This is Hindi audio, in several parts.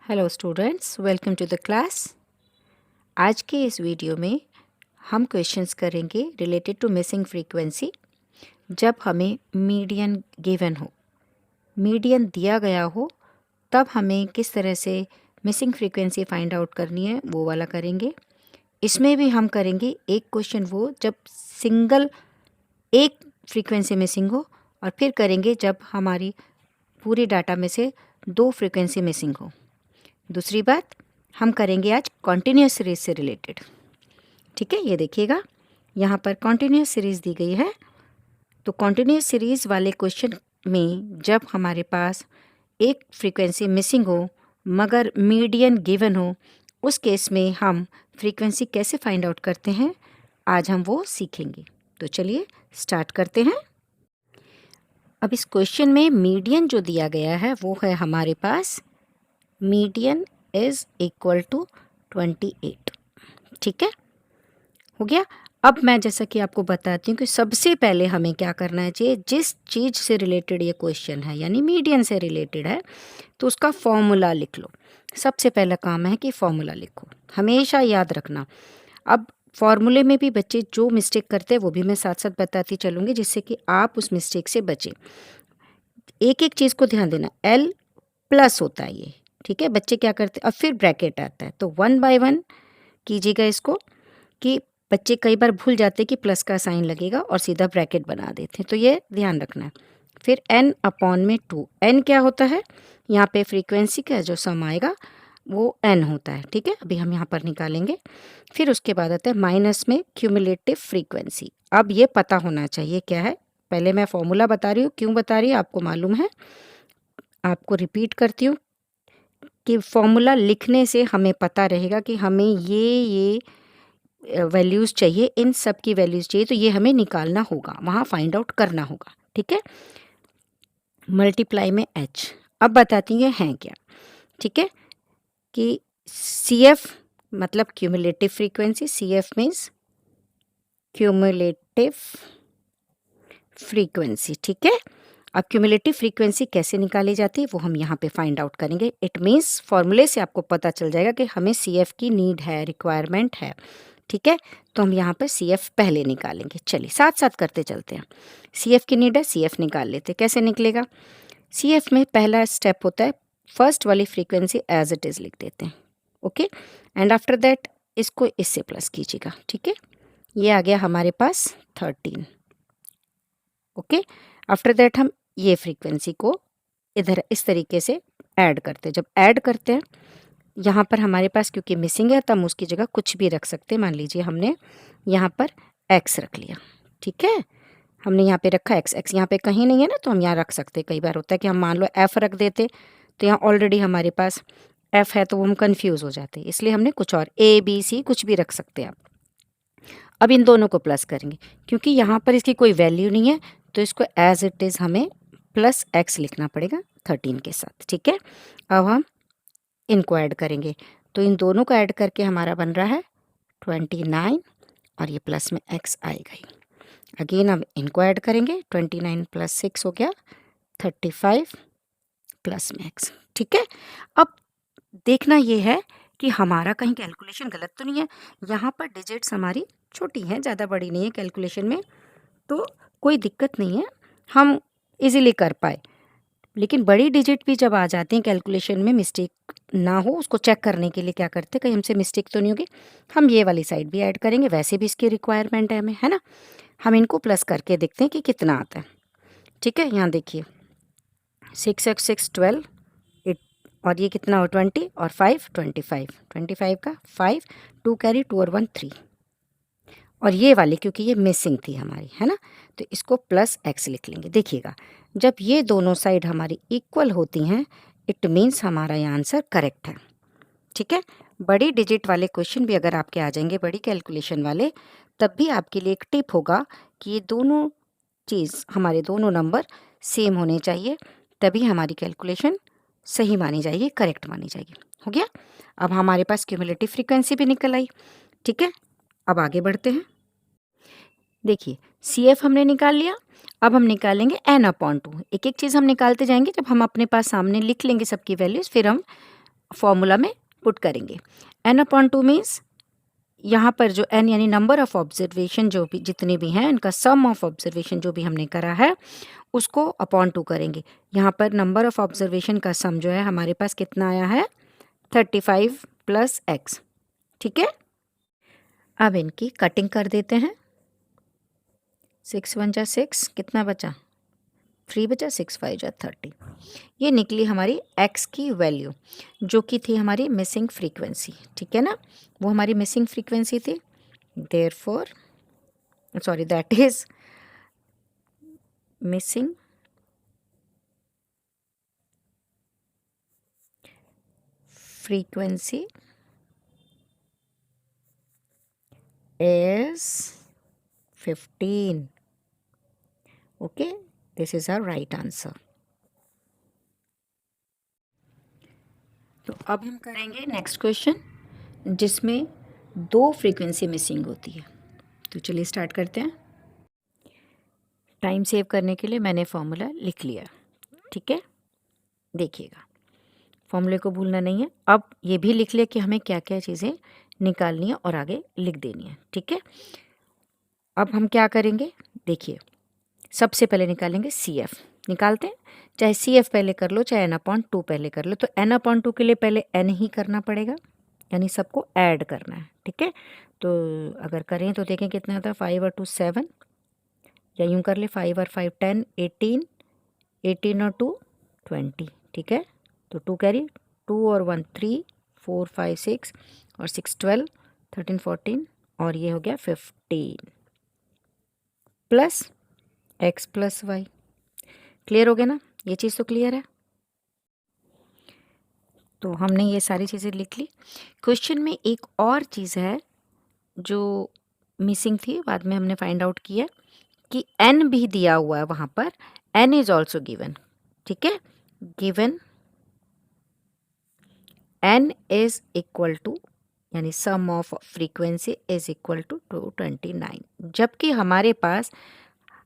Hello students, welcome to the class. आज के इस वीडियो में हम क्वेश्चंस करेंगे रिलेटेड टू मिसिंग फ्रीक्वेंसी। जब हमें मीडियन गिवन हो, मीडियन दिया गया हो, तब हमें किस तरह से मिसिंग फ्रीक्वेंसी फाइंड आउट करनी है वो वाला करेंगे। इसमें भी हम करेंगे एक क्वेश्चन वो जब सिंगल एक फ्रीक्वेंसी मिसिंग हो, और फिर करेंगे जब हमारी पूरी डाटा में से दो फ्रीक्वेंसी मिसिंग हो। दूसरी बात हम करेंगे आज कॉन्टिन्यूस सीरीज से रिलेटेड। ठीक है, ये देखिएगा यहाँ पर कॉन्टिन्यूस सीरीज दी गई है। तो कॉन्टिन्यूस सीरीज वाले क्वेश्चन में जब हमारे पास एक फ्रीक्वेंसी मिसिंग हो मगर मीडियन गिवन हो, उस केस में हम फ्रीक्वेंसी कैसे फाइंड आउट करते हैं, आज हम वो सीखेंगे। तो चलिए स्टार्ट करते हैं। अब इस क्वेश्चन में मीडियन जो दिया गया है वो है हमारे पास मीडियन इज इक्वल टू 28। ठीक है, हो गया। अब मैं जैसा कि आपको बताती हूँ कि सबसे पहले हमें क्या करना चाहिए, जिस चीज़ से रिलेटेड ये क्वेश्चन है यानी मीडियन से रिलेटेड है तो उसका फॉर्मूला लिख लो। सबसे पहला काम है कि फॉर्मूला लिखो, हमेशा याद रखना। अब फॉर्मूले में भी बच्चे जो मिस्टेक करते हैं वो भी मैं साथ साथ बताती चलूँगी, जिससे कि आप उस मिस्टेक से बचें। एक एक चीज़ को ध्यान देना, एल प्लस होता है ये। ठीक है, बच्चे क्या करते हैं, अब फिर ब्रैकेट आता है तो 1 बाय 1 कीजिएगा इसको, कि बच्चे कई बार भूल जाते हैं कि प्लस का साइन लगेगा और सीधा ब्रैकेट बना देते हैं, तो ये ध्यान रखना है। फिर n अपॉन में 2, n क्या होता है, यहाँ पे फ्रीक्वेंसी का जो सम आएगा वो n होता है। ठीक है, अभी हम यहाँ पर निकालेंगे। फिर उसके बाद आता है माइनस में क्यूमुलेटिव फ्रीक्वेंसी। अब ये पता होना चाहिए क्या है, पहले मैं फॉर्मूला बता रही हूँ, क्यों बता रही हूँ आपको मालूम है, आपको रिपीट करती हूँ कि फॉर्मूला लिखने से हमें पता रहेगा कि हमें ये वैल्यूज़ चाहिए, इन सब की वैल्यूज़ चाहिए, तो ये हमें निकालना होगा, वहाँ फाइंड आउट करना होगा। ठीक है, मल्टीप्लाई में h। अब बताती हैं क्या। ठीक है, कि CF मतलब cumulative frequency, CF means cumulative frequency. ठीक है, अब क्यूमुलेटिव फ्रीक्वेंसी कैसे निकाली जाती है वो हम यहाँ पे फाइंड आउट करेंगे। इट मीन्स फॉर्मूले से आपको पता चल जाएगा कि हमें CF की नीड है, रिक्वायरमेंट है। ठीक है, तो हम यहाँ पर CF पहले निकालेंगे। चलिए साथ साथ करते चलते हैं। CF की नीड है, CF निकाल लेते। कैसे निकलेगा, CF में पहला स्टेप होता है, फर्स्ट वाली फ्रीक्वेंसी एज इट इज़ लिख देते हैं। ओके, एंड आफ्टर दैट इसको इससे प्लस कीजिएगा। ठीक है, ये आ गया हमारे पास 13। ओके, आफ्टर दैट हम ये फ्रीक्वेंसी को इधर इस तरीके से ऐड करते हैं। जब ऐड करते हैं यहाँ पर हमारे पास क्योंकि मिसिंग है, तब उसकी जगह कुछ भी रख सकते हैं। मान लीजिए हमने यहाँ पर x रख लिया। ठीक है, हमने यहाँ पे रखा x यहाँ पे कहीं नहीं है ना, तो हम यहाँ रख सकते हैं। कई बार होता है कि हम मान लो f रख देते, तो यहाँ ऑलरेडी हमारे पास f है तो हम कंफ्यूज हो जाते हैं, इसलिए हमने कुछ और a b c कुछ भी रख सकते हैं आप। अब इन दोनों को प्लस करेंगे, क्योंकि यहाँ पर इसकी कोई वैल्यू नहीं है तो इसको एज इट इज़ हमें प्लस x लिखना पड़ेगा 13 के साथ। ठीक है, अब हम इनको ऐड करेंगे, तो इन दोनों को ऐड करके हमारा बन रहा है 29, और ये प्लस में x आएगा ही। अगेन अब इनको ऐड करेंगे, 29 प्लस 6 हो गया 35 प्लस में x। ठीक है, अब देखना ये है कि हमारा कहीं कैलकुलेशन गलत तो नहीं है। यहाँ पर डिजिट्स हमारी छोटी हैं, ज़्यादा बड़ी नहीं है कैलकुलेशन में, तो कोई दिक्कत नहीं है, हम इजीली कर पाए। लेकिन बड़ी डिजिट भी जब आ जाती हैं कैलकुलेशन में, मिस्टेक ना हो उसको चेक करने के लिए क्या करते हैं, कहीं हमसे मिस्टेक तो नहीं होगी, हम ये वाली साइड भी ऐड करेंगे। वैसे भी इसकी रिक्वायरमेंट है हमें, है ना। हम इनको प्लस करके देखते हैं कि कितना आता है। ठीक है, यहाँ देखिए 6 6 12, और ये कितना हो 20, और 5 25, 25 का 5, 2 कैरी 2 और 1 3, और ये वाली क्योंकि ये मिसिंग थी हमारी, है ना, तो इसको प्लस x लिख लेंगे। देखिएगा जब ये दोनों साइड हमारी इक्वल होती हैं, इट मीन्स हमारा ये आंसर करेक्ट है। ठीक है, बड़ी डिजिट वाले क्वेश्चन भी अगर आपके आ जाएंगे, बड़ी कैलकुलेशन वाले, तब भी आपके लिए एक टिप होगा कि ये दोनों चीज़, हमारे दोनों नंबर सेम होने चाहिए, तभी हमारी कैलकुलेशन सही मानी जाएगी, करेक्ट मानी जाएगी। हो गया, अब हमारे पास क्यूमुलेटिव फ्रीक्वेंसी भी निकल आई। ठीक है, अब आगे बढ़ते हैं। देखिए CF हमने निकाल लिया, अब हम निकालेंगे n/2। एक एक चीज़ हम निकालते जाएंगे, जब हम अपने पास सामने लिख लेंगे सबकी वैल्यूज़, फिर हम फॉर्मूला में पुट करेंगे। n/2 मीन्स यहाँ पर जो n यानी नंबर ऑफ ऑब्जर्वेशन जो भी जितने भी हैं इनका सम ऑफ ऑब्जर्वेशन जो भी हमने करा है उसको अपॉन 2 करेंगे। यहाँ पर नंबर ऑफ ऑब्जर्वेशन का सम जो है हमारे पास कितना आया है 35 + x। ठीक है, अब इनकी कटिंग कर देते हैं। 6 × 1 = 6, कितना बचा 3 बचा, 6 × 5 = 30। ये निकली हमारी x की वैल्यू जो कि थी हमारी मिसिंग फ्रीक्वेंसी। ठीक है ना, वो हमारी मिसिंग फ्रीक्वेंसी थी। Therefore sorry that is missing frequency is 15. Okay, this is our right answer. तो अब हम करेंगे नेक्स्ट क्वेश्चन जिसमें 2 फ्रीक्वेंसी मिसिंग होती है। तो चलिए स्टार्ट करते हैं। टाइम सेव करने के लिए मैंने फॉर्मूला लिख लिया। ठीक है, देखिएगा फॉर्मूले को भूलना नहीं है। अब ये भी लिख लिया कि हमें क्या क्या चीज़ें निकालनी है और आगे लिख देनी है। ठीक है, अब हम क्या करेंगे, देखिए सबसे पहले निकालेंगे CF। निकालते हैं, चाहे CF पहले कर लो चाहे n/2 पहले कर लो। तो n/2 के लिए पहले n ही करना पड़ेगा, यानी सबको ऐड करना है। ठीक है, तो अगर करें तो देखें कितना होता है 5 और 2 7, या यूँ कर ले 5 और 5 10 18, 18 और 2 20। ठीक है, तो 2 कैरी, 2 और 1 3, 4 5 6 और 6 12, 13 14 और ये हो गया 15 प्लस x + y। क्लियर हो गया ना, ये चीज़ तो क्लियर है। तो हमने ये सारी चीज़ें लिख ली। क्वेश्चन में एक और चीज़ है जो मिसिंग थी, बाद में हमने फाइंड आउट किया कि n भी दिया हुआ है वहाँ पर, n इज ऑल्सो गिवन। ठीक है, given n is equal to यानी sum of frequency is equal to 229। जबकि हमारे पास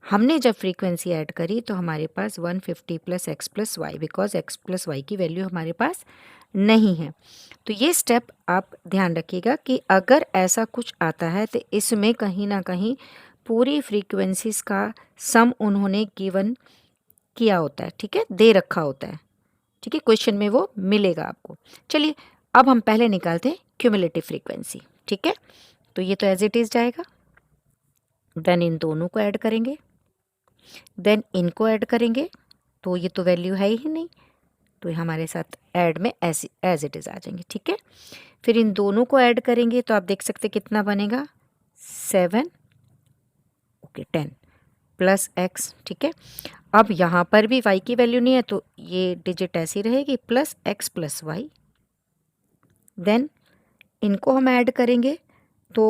हमने जब फ्रीक्वेंसी ऐड करी तो हमारे पास 150 + x + y, because x + y की वैल्यू हमारे पास नहीं है। तो ये स्टेप आप ध्यान रखिएगा कि अगर ऐसा कुछ आता है तो इसमें कहीं ना कहीं पूरी फ्रीक्वेंसीज का सम उन्होंने गिवन किया होता है। ठीक है, दे रखा होता है। ठीक है, क्वेश्चन में वो मिलेगा आपको। चलिए अब हम पहले निकालते हैं क्यूमुलेटिव फ्रीक्वेंसी। ठीक है, तो ये तो एज इट इज़ जाएगा, देन इन दोनों को ऐड करेंगे, देन इनको ऐड करेंगे, तो ये तो वैल्यू है ही नहीं, तो हमारे साथ ऐड में एज इट इज़ आ जाएंगे। ठीक है, फिर इन दोनों को ऐड करेंगे तो आप देख सकते कितना बनेगा 7 ओके 10 प्लस x। ठीक है, अब यहाँ पर भी y की वैल्यू नहीं है तो ये डिजिट ऐसी रहेगी प्लस x + y। देन इनको हम ऐड करेंगे तो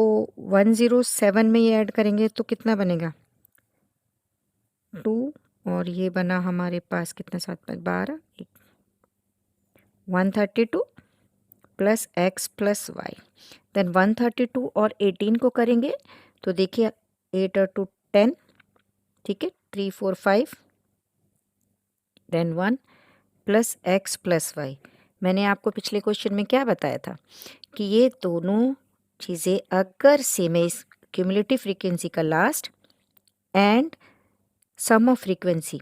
107 में ये ऐड करेंगे तो कितना बनेगा 2, और ये बना हमारे पास कितना 7 + 12 132 प्लस x + y। देन 132 और 18 को करेंगे तो देखिए 8 और 2 10। ठीक है, 3 4 5 देन 1 प्लस x + y। मैंने आपको पिछले क्वेश्चन में क्या बताया था कि ये दोनों चीज़ें अगर सेम है, इस क्यूमुलेटिव फ्रीक्वेंसी का last and sum of frequency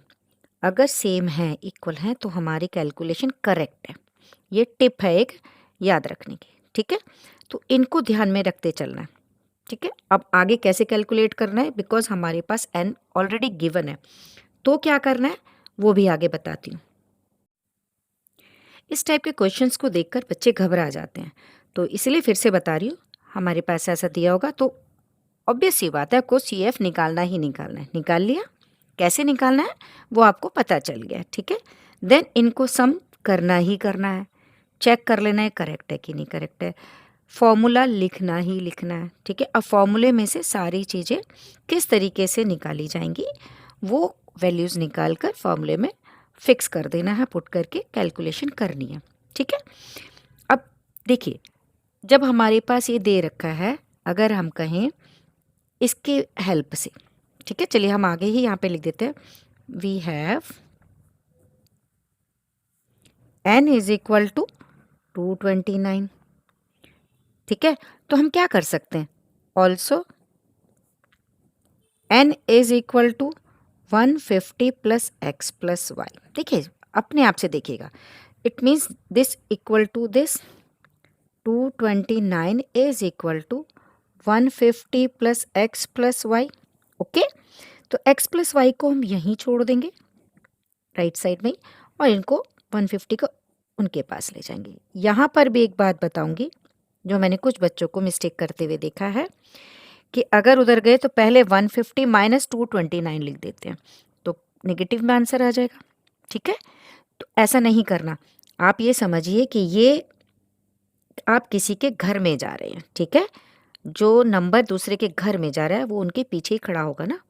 अगर सेम है, इक्वल है, तो हमारी कैलकुलेशन करेक्ट है। ये टिप है एक याद रखने की। ठीक है, तो इनको ध्यान में रखते चलना है। ठीक है, अब आगे कैसे कैलकुलेट करना है, बिकॉज हमारे पास n ऑलरेडी गिवन है, तो क्या करना है वो भी आगे बताती हूँ। इस टाइप के क्वेश्चंस को देखकर बच्चे घबरा जाते हैं, तो इसलिए फिर से बता रही हूँ, हमारे पास ऐसा दिया होगा तो ऑब्वियस सी बात है आपको CF निकालना ही निकालना है। निकाल लिया, कैसे निकालना है वो आपको पता चल गया। ठीक है, देन इनको सम करना ही करना है, चेक कर लेना है करेक्ट है कि नहीं करेक्ट है, फॉर्मूला लिखना ही लिखना है। ठीक है, अब फॉर्मूले में से सारी चीज़ें किस तरीके से निकाली जाएंगी वो वैल्यूज़ निकाल कर फॉर्मूले में फिक्स कर देना है, पुट करके कैलकुलेशन करनी है। ठीक है, अब देखिए जब हमारे पास ये दे रखा है, अगर हम कहें इसके हेल्प से, ठीक है, चलिए हम आगे ही यहाँ पे लिख देते हैं, we have n is equal to 229। ठीक है, तो हम क्या कर सकते हैं, also n is equal to 150 plus X plus Y. देखिए अपने आप से देखिएगा, it means this equal to this, 229 is equal to 150 plus X plus Y. Okay, तो x प्लस वाई को हम यहीं छोड़ देंगे राइट साइड में, और इनको 150 को उनके पास ले जाएंगे। यहाँ पर भी एक बात बताऊंगी जो मैंने कुछ बच्चों को मिस्टेक करते हुए देखा है कि अगर उधर गए तो पहले 150 माइनस 229 लिख देते हैं, तो नेगेटिव में आंसर आ जाएगा। ठीक है, तो ऐसा नहीं करना। आप ये समझिए कि ये आप किसी के घर में जा रहे हैं। ठीक है, जो नंबर दूसरे के घर में जा रहा है वो उनके पीछे ही खड़ा होगा ना,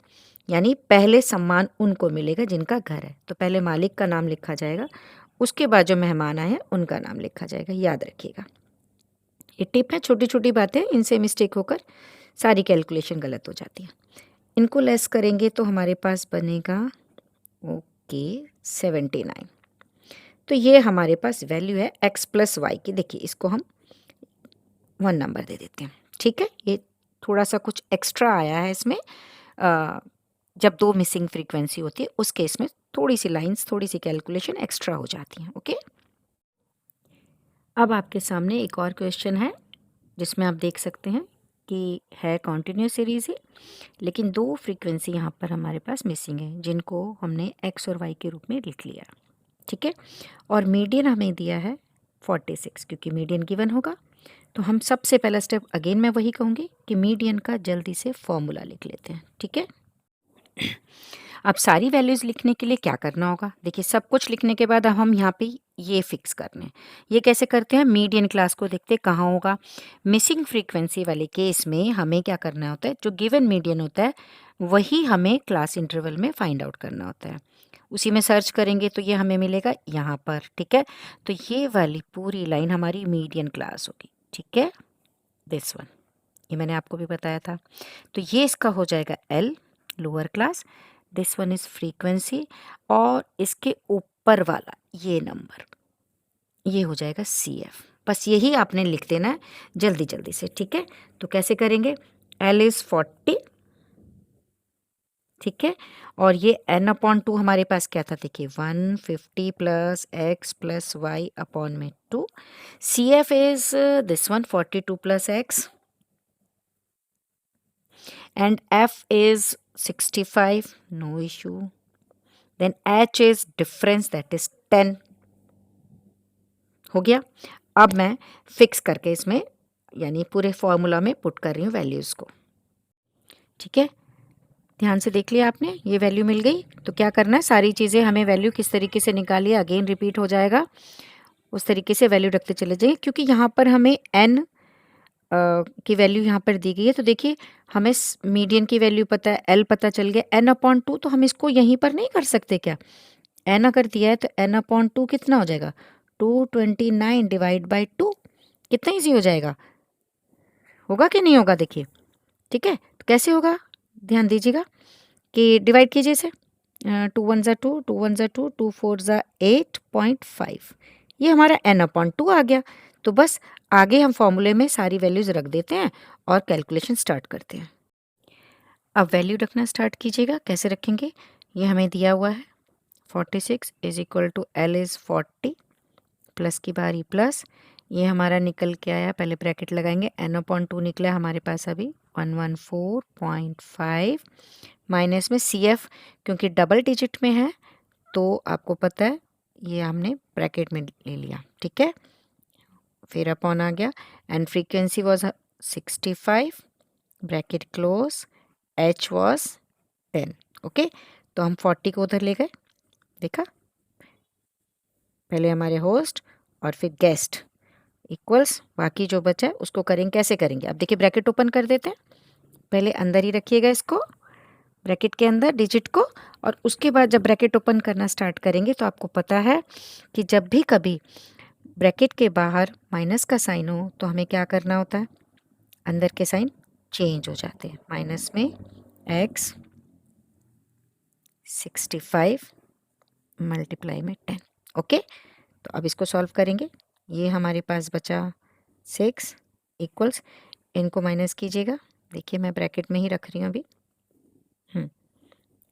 यानी पहले सम्मान उनको मिलेगा जिनका घर है। तो पहले मालिक का नाम लिखा जाएगा, उसके बाद जो मेहमान आए हैं उनका नाम लिखा जाएगा, याद रखिएगा। ये टिप है, छोटी छोटी बातें, इनसे मिस्टेक होकर सारी कैलकुलेशन गलत हो जाती है। इनको लेस करेंगे तो हमारे पास बनेगा ओके 79। तो ये हमारे पास वैल्यू है x प्लस वाई की। देखिए इसको हम 1 नंबर दे देते हैं। ठीक है, ये थोड़ा सा कुछ एक्स्ट्रा आया है इसमें, जब दो मिसिंग फ्रीक्वेंसी होती है उस केस में थोड़ी सी लाइंस, थोड़ी सी कैलकुलेशन एक्स्ट्रा हो जाती हैं। ओके, अब आपके सामने एक और क्वेश्चन है जिसमें आप देख सकते हैं कि है कॉन्टिन्यूस सीरीज ही, लेकिन दो फ्रीक्वेंसी यहाँ पर हमारे पास मिसिंग है जिनको हमने x और y के रूप में लिख लिया। ठीक है, और मीडियन हमें दिया है 46, क्योंकि मीडियन गिवन होगा। तो हम सबसे पहला स्टेप अगेन मैं वही कहूँगी कि मीडियन का जल्दी से फॉर्मूला लिख लेते हैं। ठीक है, अब सारी वैल्यूज़ लिखने के लिए क्या करना होगा, देखिए सब कुछ लिखने के बाद अब हम यहाँ पे ये फिक्स करने हैं। ये कैसे करते हैं, मीडियन क्लास को देखते हैं कहाँ होगा। मिसिंग फ्रीक्वेंसी वाले केस में हमें क्या करना होता है, जो गिवन मीडियन होता है वही हमें क्लास इंटरवल में फाइंड आउट करना होता है। उसी में सर्च करेंगे तो ये हमें मिलेगा यहाँ पर। ठीक है, तो ये वाली पूरी लाइन हमारी मीडियन क्लास होगी। ठीक है, दिस वन, ये मैंने आपको भी बताया था। तो ये इसका हो जाएगा L lower class, this one is frequency, और इसके ऊपर वाला ये नंबर ये हो जाएगा CF। बस यही आपने लिख देना है जल्दी जल्दी से। ठीक है, तो कैसे करेंगे, L इज़ 40। ठीक है, और ये n/2 हमारे पास क्या था, देखिए 150 plus x plus Y upon में 2। CF is this one 42 plus x, and F is 65, no issue. Then H is difference, that is 10। हो गया। अब मैं फिक्स करके इसमें यानी पूरे फॉर्मूला में पुट कर रही हूँ वैल्यूज़ को। ठीक है, ध्यान से देख लिया आपने, ये वैल्यू मिल गई। तो क्या करना है, सारी चीज़ें हमें वैल्यू किस तरीके से निकाली है अगेन रिपीट हो जाएगा, उस तरीके से वैल्यू रखते चले जाइए। क्योंकि यहाँ पर हमें n की वैल्यू यहाँ पर दी गई है, तो देखिए हमें मीडियन की वैल्यू पता है, L पता चल गया, n/2। तो हम इसको यहीं पर नहीं कर सकते क्या, n अगर दिया है तो n/2 कितना हो जाएगा, 229 डिवाइड बाई 2। कितना ईजी हो जाएगा, होगा कि नहीं होगा, देखिए। ठीक है, तो कैसे होगा, ध्यान दीजिएगा कि डिवाइड कीजिए इसे, 2 1 ज़ा 2, 2 1 ज़ा 2, 2 4 ज़ा 8.5, ये हमारा n/2 आ गया। तो बस आगे हम फॉर्मूले में सारी वैल्यूज़ रख देते हैं और कैलकुलेशन स्टार्ट करते हैं। अब वैल्यू रखना स्टार्ट कीजिएगा, कैसे रखेंगे, ये हमें दिया हुआ है 46 is equal to L is 40, plus की बारी प्लस, ये हमारा निकल के आया, पहले ब्रैकेट लगाएंगे, n/2 निकला हमारे पास अभी 114.5, माइनस में CF क्योंकि डबल डिजिट में है तो आपको पता है ये हमने ब्रैकेट में ले लिया। ठीक है, फिर अपॉन आ गया, and frequency was 65 bracket close, H was 10। Okay, तो हम 40 को उधर ले गए, देखा, पहले हमारे होस्ट और फिर गेस्ट इक्वल्स, बाकी जो बचा है उसको करेंगे, कैसे करेंगे, अब देखिए ब्रैकेट ओपन कर देते हैं, पहले अंदर ही रखिएगा इसको, ब्रैकेट के अंदर डिजिट को, और उसके बाद जब ब्रैकेट ओपन करना स्टार्ट करेंगे तो आपको पता है कि जब भी कभी ब्रैकेट के बाहर माइनस का साइन हो तो हमें क्या करना होता है, अंदर के साइन चेंज हो जाते हैं, माइनस में x 65 मल्टीप्लाई में 10। ओके, तो अब इसको सॉल्व करेंगे, ये हमारे पास बचा 6 इक्वल्स, इनको माइनस कीजिएगा, देखिए मैं ब्रैकेट में ही रख रही हूँ अभी,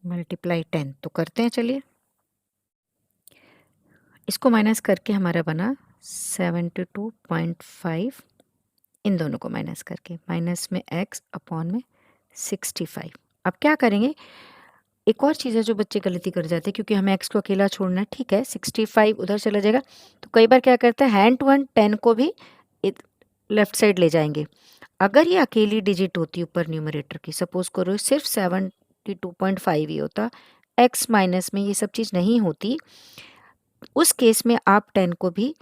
मल्टीप्लाई 10 तो करते हैं, चलिए इसको माइनस करके हमारा बना 72.5, इन दोनों को माइनस करके, माइनस में x अपॉन में 65। अब क्या करेंगे, एक और चीज़ है जो बच्चे गलती कर जाते हैं, क्योंकि हमें x को अकेला छोड़ना है, ठीक है 65 उधर चला जाएगा, तो कई बार क्या करते हैं हैंड टू हैंड 10 को भी लेफ्ट साइड ले जाएंगे। अगर ये अकेली डिजिट होती ऊपर न्यूमरेटर की, सपोज करो सिर्फ 72.5 ही होता, x माइनस में ये सब चीज़ नहीं होती, उस केस में आप 10 को भी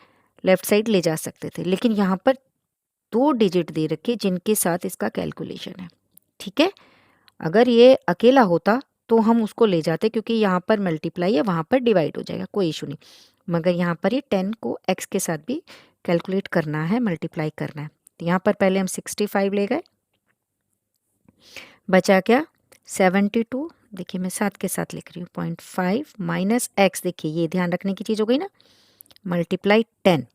लेफ्ट साइड ले जा सकते थे, लेकिन यहाँ पर 2 डिजिट दे रखे जिनके साथ इसका कैलकुलेशन है, ठीक है। अगर ये अकेला होता तो हम उसको ले जाते, क्योंकि यहाँ पर मल्टीप्लाई है वहाँ पर डिवाइड हो जाएगा, कोई इशू नहीं, मगर यहाँ पर ये 10 को x के साथ भी कैलकुलेट करना है, मल्टीप्लाई करना है। तो यहाँ पर पहले हम 65 ले गए, बचा क्या 72, देखिए मैं 7 के साथ लिख रही हूँ, 0.5 माइनस x, देखिए ये ध्यान रखने की चीज़ हो गई ना, मल्टीप्लाई 10,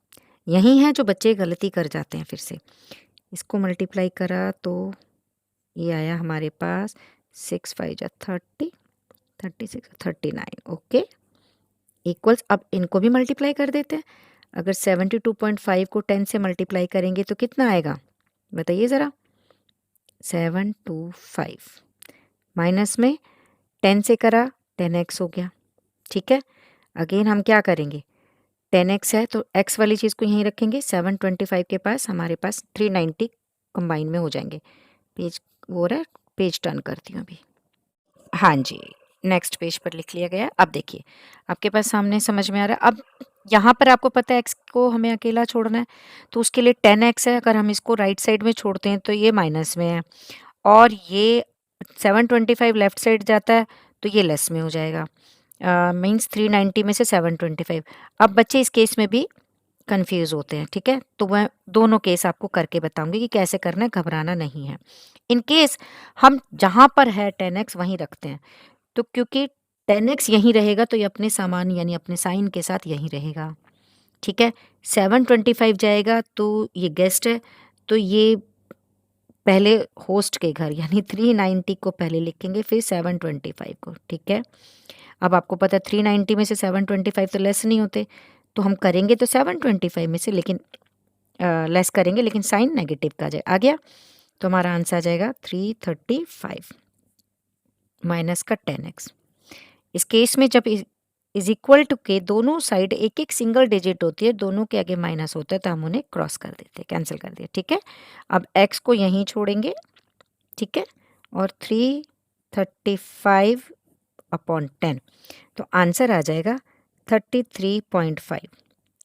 यही है जो बच्चे गलती कर जाते हैं। फिर से इसको मल्टीप्लाई करा तो ये आया हमारे पास 6 5 जा 30, 36 39, ओके इक्वल्स। अब इनको भी मल्टीप्लाई कर देते हैं, अगर 72.5 को 10 से मल्टीप्लाई करेंगे तो कितना आएगा बताइए ज़रा, 725 माइनस में 10 से करा 10x हो गया, ठीक है। अगेन हम क्या करेंगे, 10x है तो x वाली चीज़ को यहीं रखेंगे, 725 के पास हमारे पास 390 कंबाइन में हो जाएंगे। पेज वो रहा है, पेज टर्न करती हूँ अभी, हाँ जी नेक्स्ट पेज पर लिख लिया गया। अब देखिए आपके पास सामने समझ में आ रहा है। अब यहाँ पर आपको पता है x को हमें अकेला छोड़ना है, तो उसके लिए 10x है, अगर हम इसको राइट साइड में छोड़ते हैं तो ये माइनस में है, और ये 725 लेफ्ट साइड जाता है तो ये लेस में हो जाएगा, मीन्स 390 में से 725। अब बच्चे इस केस में भी कंफ्यूज होते हैं, ठीक है, तो मैं दोनों केस आपको करके बताऊंगी कि कैसे करना है, घबराना नहीं है। इन केस हम जहाँ पर है 10x वहीं रखते हैं, तो क्योंकि 10x यहीं रहेगा तो ये अपने सामान यानी अपने साइन के साथ यहीं रहेगा, ठीक है। 725 जाएगा तो ये गेस्ट है, तो ये पहले होस्ट के घर यानी 390 को पहले लिखेंगे, फिर 725 को, ठीक है। अब आपको पता है 390 में से 725 तो लेस नहीं होते, तो हम करेंगे तो 725 में से, लेकिन लेस करेंगे, लेकिन साइन नेगेटिव का आ गया, तो हमारा आंसर आ जाएगा 335 माइनस का 10x। इस केस में जब इज इक्वल टू के दोनों साइड एक एक सिंगल डिजिट होती है, दोनों के आगे माइनस होता है, तो हम उन्हें क्रॉस कर देते हैं, कैंसिल कर दिया, ठीक है। अब x को यहीं छोड़ेंगे, ठीक है, और 335 अपॉन 10, तो आंसर आ जाएगा 33.5।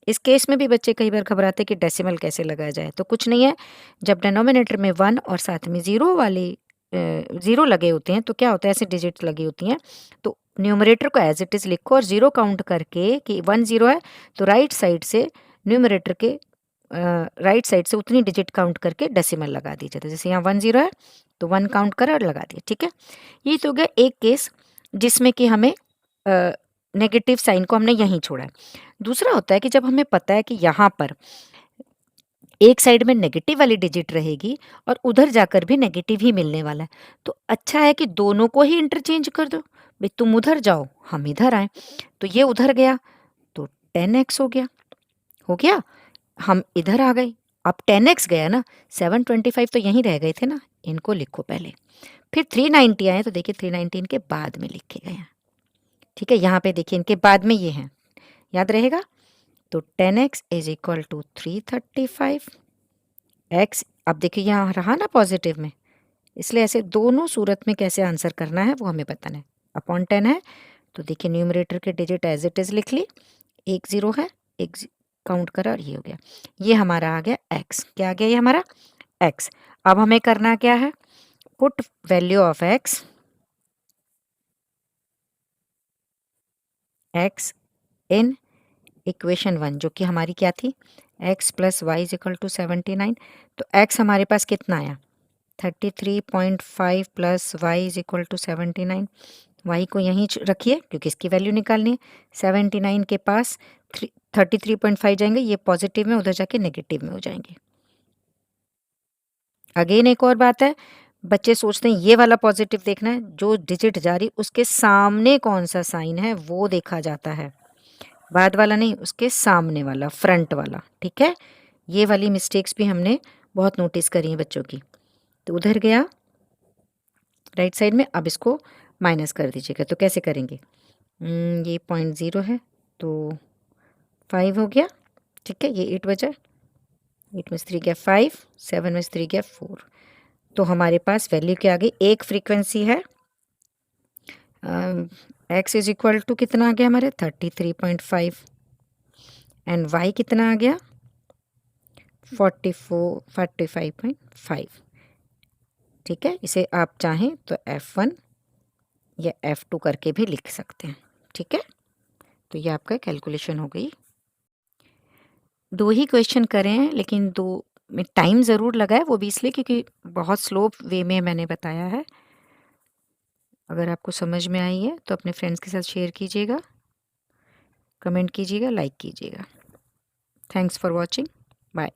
इस केस में भी बच्चे कई बार घबराते हैं कि डेसिमल कैसे लगाया जाए, तो कुछ नहीं है, जब डिनोमिनेटर में 1 और साथ में 0 वाली 0 लगे होते हैं तो क्या होता है, ऐसे डिजिट्स लगी होती हैं, तो न्यूमरेटर को एज इट इज़ लिखो और 0 काउंट करके कि 1 0 है तो राइट साइड से न्यूमरेटर के राइट साइड से उतनी डिजिट काउंट करके डेसिमल लगा दीजिए, तो जैसे यहाँ 1 0 है तो 1 काउंट करा और लगा दिया, ठीक है। ये तो हो गया एक केस जिसमें कि हमें नेगेटिव साइन को हमने यहीं छोड़ा है। दूसरा होता है कि जब हमें पता है कि यहाँ पर एक साइड में नेगेटिव वाली डिजिट रहेगी और उधर जाकर भी नेगेटिव ही मिलने वाला है, तो अच्छा है कि दोनों को ही इंटरचेंज कर दो, भाई तुम उधर जाओ हम इधर आए, तो ये उधर गया तो 10x हो गया, हम इधर आ गए, अब 10x गया ना, 725 तो यहीं रह गए थे ना, इनको लिखो पहले, फिर 390 आए तो देखिए 390 इनके बाद में लिखे गए हैं, ठीक है। यहाँ पे देखिए इनके बाद में ये हैं, याद रहेगा, तो 10x is equal to 335 x। अब देखिए यहाँ रहा ना पॉजिटिव में, इसलिए ऐसे दोनों सूरत में कैसे आंसर करना है वो हमें बताना है। अपॉन 10 है तो देखिए न्यूमरेटर के डिजिट एज इट इज़ लिख ली, एक 0 है, एक काउंट करा और ये हो गया, ये हमारा आ गया x, क्या आ गया ये हमारा x। अब हमें करना क्या है, put value of x in equation 1, जो कि हमारी क्या थी, x plus Y is equal to 79, तो x हमारे पास कितना आया 33.5 plus Y is equal to 79, y को यहीं रखिए क्योंकि इसकी वैल्यू निकालनी है, 79 के पास 33.5 जाएंगे, ये पॉजिटिव में, उधर जाके नेगेटिव में हो जाएंगे। अगेन एक और बात है, बच्चे सोचते हैं ये वाला पॉजिटिव देखना है, जो डिजिट जा रही उसके सामने कौन सा साइन है वो देखा जाता है, बाद वाला नहीं, उसके सामने वाला, फ्रंट वाला। ठीक है, ये वाली मिस्टेक्स भी हमने बहुत नोटिस करी हैं बच्चों की। तो उधर गया राइट साइड में, अब इसको माइनस कर दीजिएगा। तो कैसे करेंगे, ये 0.0 है तो 5 हो गया। ठीक है, ये 8 बचा, 8 में से 3 गया 5, 7 में से 3 गया 4। तो हमारे पास वैल्यू क्या आ गई, एक फ्रीक्वेंसी है x इज इक्वल टू कितना आ गया हमारे 33.5 एंड y कितना आ गया 45.5। ठीक है, इसे आप चाहें तो F1 या F2 करके भी लिख सकते हैं। ठीक है, तो ये आपका कैलकुलेशन हो गई। 2 ही क्वेश्चन करे हैं, लेकिन 2 में टाइम ज़रूर लगा है, वो भी इसलिए क्योंकि बहुत स्लो वे में मैंने बताया है। अगर आपको समझ में आई है तो अपने फ्रेंड्स के साथ शेयर कीजिएगा, कमेंट कीजिएगा, लाइक कीजिएगा। Thanks for watching, bye.